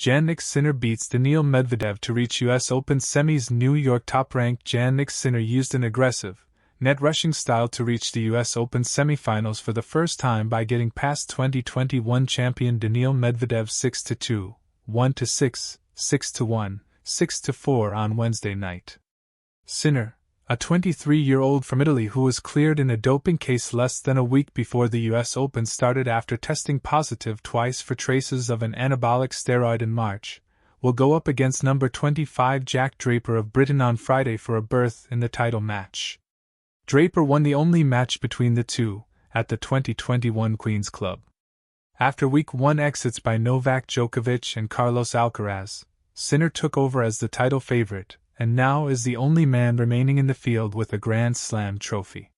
Jannik Sinner beats Daniil Medvedev to reach US Open semis. New York top-ranked Jannik Sinner used an aggressive, net-rushing style to reach the US Open semifinals for the first time by getting past 2021 champion Daniil Medvedev 6-2, 1-6, 6-1, 6-4 on Wednesday night. Sinner, a 23-year-old from Italy who was cleared in a doping case less than a week before the US Open started after testing positive twice for traces of an anabolic steroid in March, will go up against number 25 Jack Draper of Britain on Friday for a berth in the title match. Draper won the only match between the two, at the 2021 Queen's Club. After Week 1 exits by Novak Djokovic and Carlos Alcaraz, Sinner took over as the title favorite, and now is the only man remaining in the field with a Grand Slam trophy.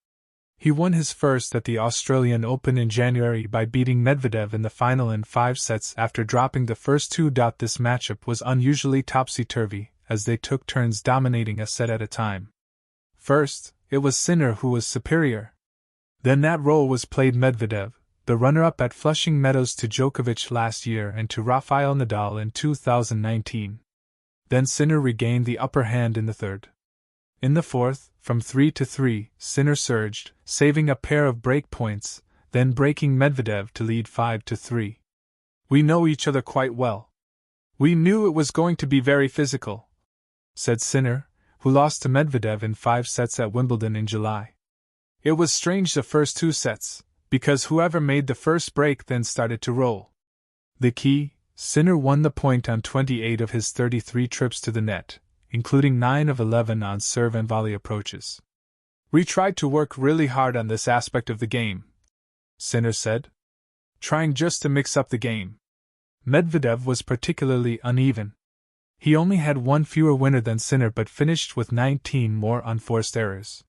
He won his first at the Australian Open in January by beating Medvedev in the final in 5 sets after dropping the first 2. This matchup was unusually topsy-turvy, as they took turns dominating a set at a time. First, it was Sinner who was superior. Then that role was played Medvedev, the runner-up at Flushing Meadows, to Djokovic last year and to Rafael Nadal in 2019. Then Sinner regained the upper hand in the third. In the fourth, from 3-3, Sinner surged, saving a pair of break points, then breaking Medvedev to lead 5-3. "We know each other quite well. We knew it was going to be very physical," said Sinner, who lost to Medvedev in 5 sets at Wimbledon in July. "It was strange the first 2 sets, because whoever made the first break then started to roll. The key: Sinner won the point on 28 of his 33 trips to the net, including 9 of 11 on serve and volley approaches. We tried to work really hard on this aspect of the game," Sinner said. "Trying just to mix up the game. Medvedev was particularly uneven. He only had 1 fewer winner than Sinner but finished with 19 more unforced errors.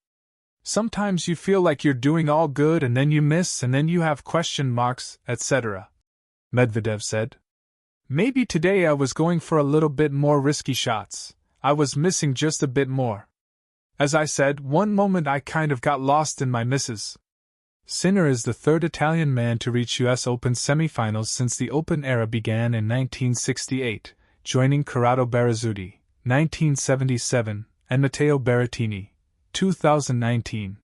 Sometimes you feel like you're doing all good and then you miss and then you have question marks, etc.," Medvedev said. "Maybe today I was going for a little bit more risky shots. I was missing just a bit more. As I said, one moment I kind of got lost in my misses." Sinner is the 3rd Italian man to reach US Open semifinals since the Open era began in 1968, joining Corrado Berezzuti, 1977, and Matteo Berrettini, 2019.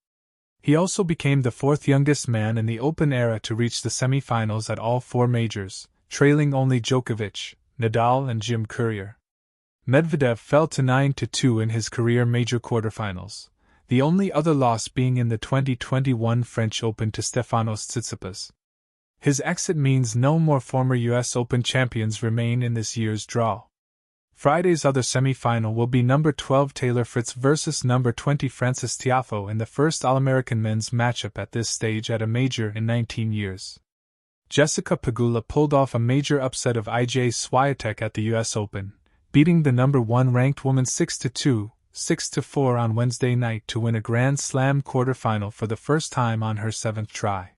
He also became the 4th youngest man in the Open era to reach the semifinals at all 4 majors, trailing only Djokovic, Nadal and Jim Courier. Medvedev fell to 9-2 in his career major quarterfinals, the only other loss being in the 2021 French Open to Stefanos Tsitsipas. His exit means no more former US Open champions remain in this year's draw. Friday's other semifinal will be number 12 Taylor Fritz versus number 20 Frances Tiafoe in the first All-American men's matchup at this stage at a major in 19 years. Jessica Pegula pulled off a major upset of IJ Swiatek at the US Open, beating the number 1 ranked woman 6-2, 6-4 on Wednesday night to win a Grand Slam quarterfinal for the first time on her 7th try.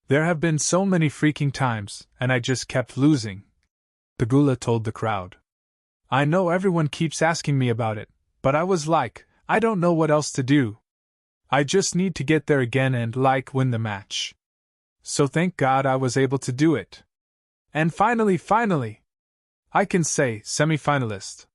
"There have been so many freaking times, and I just kept losing," Pegula told the crowd. "I know everyone keeps asking me about it, but I was like, I don't know what else to do. I just need to get there again and, win the match. So thank God I was able to do it. And finally, I can say, semifinalist."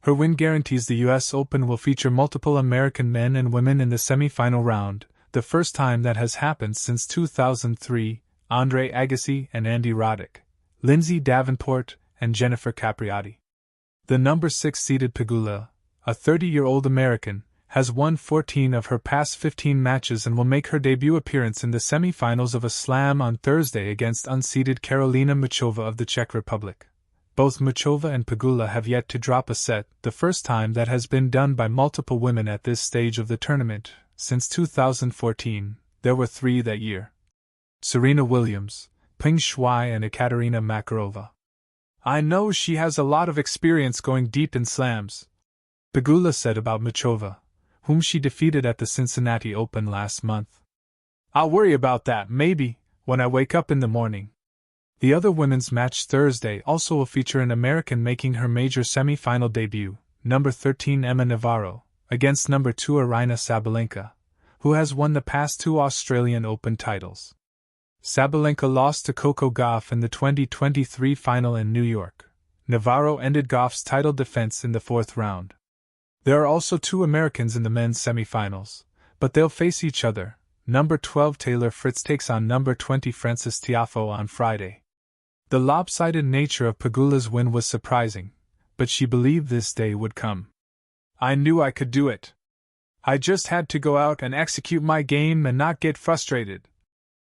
Her win guarantees the US Open will feature multiple American men and women in the semifinal round, the first time that has happened since 2003, Andre Agassi and Andy Roddick, Lindsay Davenport and Jennifer Capriati. The number 6-seeded Pegula, a 30-year-old American, has won 14 of her past 15 matches and will make her debut appearance in the semifinals of a slam on Thursday against unseeded Karolina Muchova of the Czech Republic. Both Muchova and Pegula have yet to drop a set, the first time that has been done by multiple women at this stage of the tournament. Since 2014, there were 3 that year: Serena Williams, Peng Shuai and Ekaterina Makarova. "I know she has a lot of experience going deep in slams," Pegula said about Muchova, whom she defeated at the Cincinnati Open last month. "I'll worry about that, maybe, when I wake up in the morning." The other women's match Thursday also will feature an American making her major semi-final debut, number 13 Emma Navarro, against number 2 Aryna Sabalenka, who has won the past 2 Australian Open titles. Sabalenka lost to Coco Gauff in the 2023 final in New York, Navarro ended Goff's title defense in the fourth round. There are also two Americans in the men's semifinals, but they'll face each other. Number 12 Taylor Fritz takes on number 20 Frances Tiafoe on Friday. The lopsided nature of Pegula's win was surprising, but she believed this day would come. "I knew I could do it. I just had to go out and execute my game and not get frustrated,"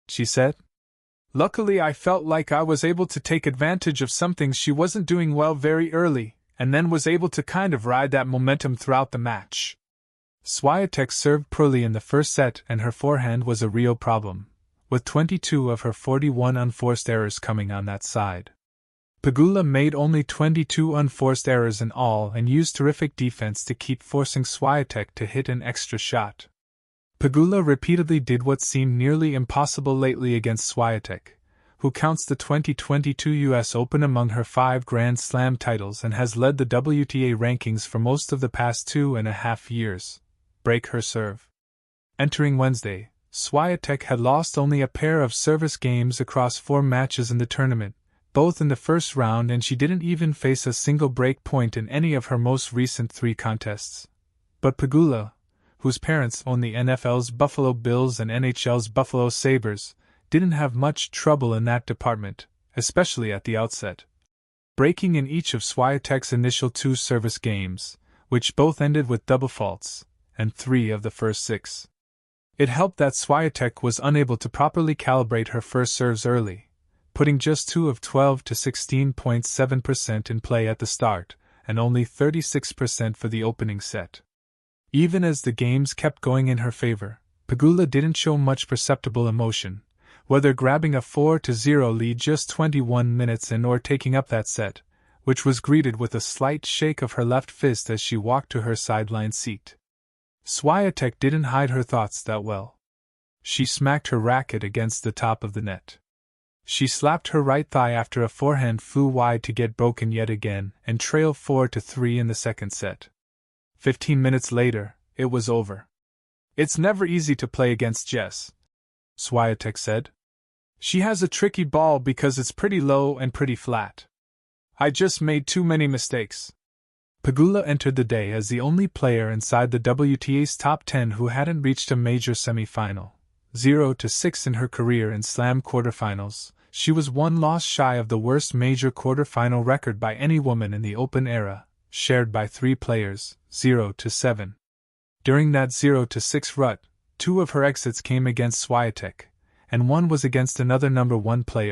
she said. "Luckily, I felt like I was able to take advantage of something she wasn't doing well very early, and then was able to kind of ride that momentum throughout the match." Swiatek served poorly in the first set, and her forehand was a real problem, with 22 of her 41 unforced errors coming on that side. Pegula made only 22 unforced errors in all and used terrific defense to keep forcing Swiatek to hit an extra shot. Pegula repeatedly did what seemed nearly impossible lately against Swiatek, who counts the 2022 US Open among her 5 Grand Slam titles and has led the WTA rankings for most of the past 2.5 years. Break her serve. Entering Wednesday, Swiatek had lost only a pair of service games across 4 matches in the tournament, both in the first round, and she didn't even face a single break point in any of her most recent 3 contests. But Pegula, whose parents own the NFL's Buffalo Bills and NHL's Buffalo Sabres, didn't have much trouble in that department, especially at the outset, breaking in each of Swiatek's initial 2 service games, which both ended with double faults, and 3 of the first 6. It helped that Swiatek was unable to properly calibrate her first serves early, putting just 2 of 12 to 16.7% in play at the start, and only 36% for the opening set. Even as the games kept going in her favor, Pegula didn't show much perceptible emotion, whether grabbing a 4-0 lead just 21 minutes in or taking up that set, which was greeted with a slight shake of her left fist as she walked to her sideline seat. Swiatek didn't hide her thoughts that well. She smacked her racket against the top of the net. She slapped her right thigh after a forehand flew wide to get broken yet again and trailed 4-3 in the second set. 15 minutes later, it was over. "It's never easy to play against Jess," Swiatek said. "She has a tricky ball because it's pretty low and pretty flat. I just made too many mistakes." Pegula entered the day as the only player inside the WTA's top 10 who hadn't reached a major semifinal. 0-6 in her career in Slam quarterfinals, she was 1 loss shy of the worst major quarterfinal record by any woman in the Open era, shared by 3 players, 0-7. During that 0-6 rut, 2 of her exits came against Swiatek, and 1 was against another number 1 player,